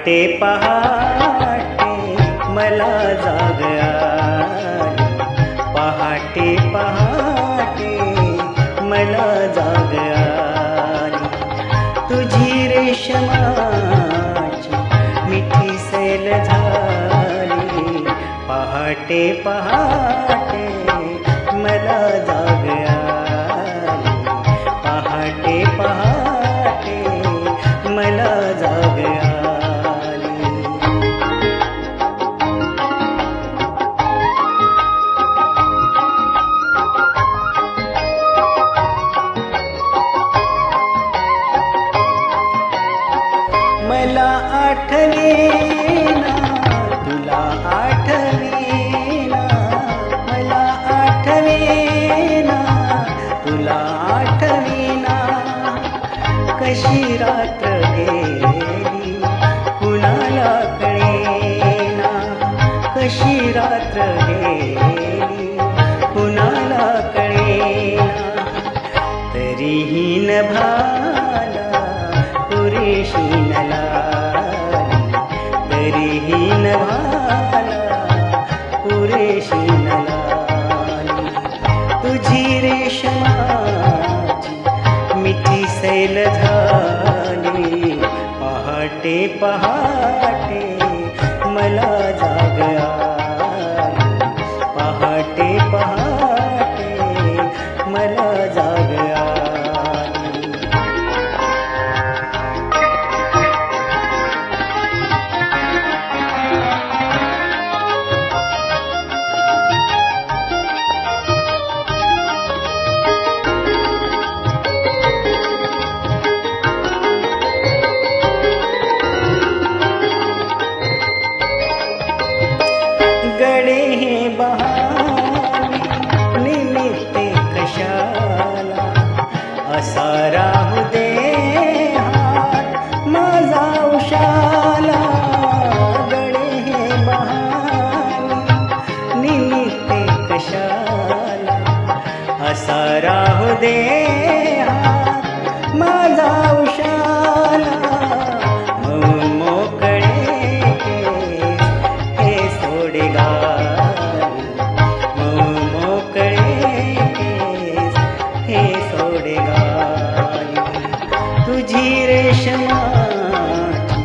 पहाटे पहाटे मला जाग आली, पहाटे पहाटे मला जाग आली, तुझी रेशमाची मिठी सैल झाली, पहाटे पहाटे मला जाग आली, पहाटे पहाटे मला जाग आली. मला आठवेना तुला आठवेना, मला आठवेना तुला आठवेना, कशी रात्र गेली कुणाला कळेना, कशी रात्र गेली कुणाला कळेना, तरीही नभाला पुरेशी न लागली, तरीही नभाला पुरेशी न लागली, तुझी रेशमाची मिठी सैल झाली, पहाटे पहाटे मला जाग आली, पहाटे पहाटे मला जाग आली. गडे हे बहाने निमित्ते कशाला, असा राहू दे हात माझा उशाला, गडे हे बहाने निमित्ते कशाला, असा राहू दे हात माझा उशाला, तुझी रेशमाची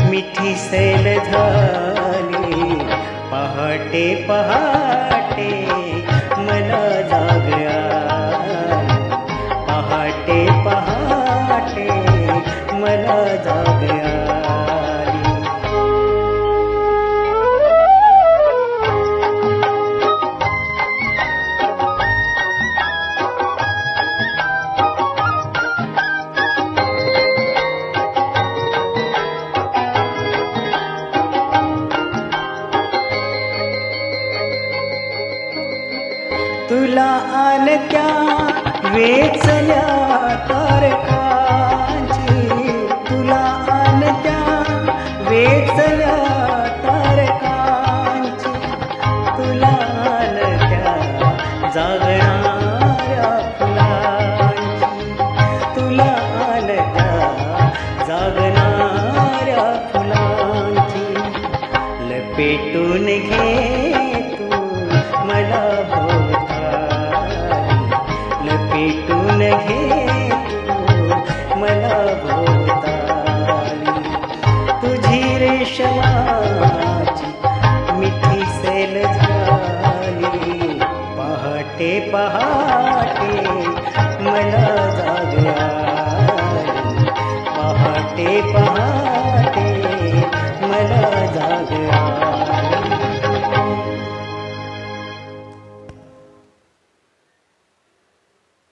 मिठी सैल झाली, पहाटे पहाटे मला जाग आली, पहाटे पहाटे मला जाग आली. तुला आलत्या वेचल्या तारकांची, तुला आलत्या वेचल्या तारकांची, तुला आलत्या जागणाऱ्या फुलांची, तुला आलत्या जागणाऱ्या फुलांची, लपेटून घे तू मला लपेटून घे तू मला भोवताली, तुझी रेशमाची मिठी सैल झाली, पहाटे पहाटे मला जाग आली, पहाटे पहाटे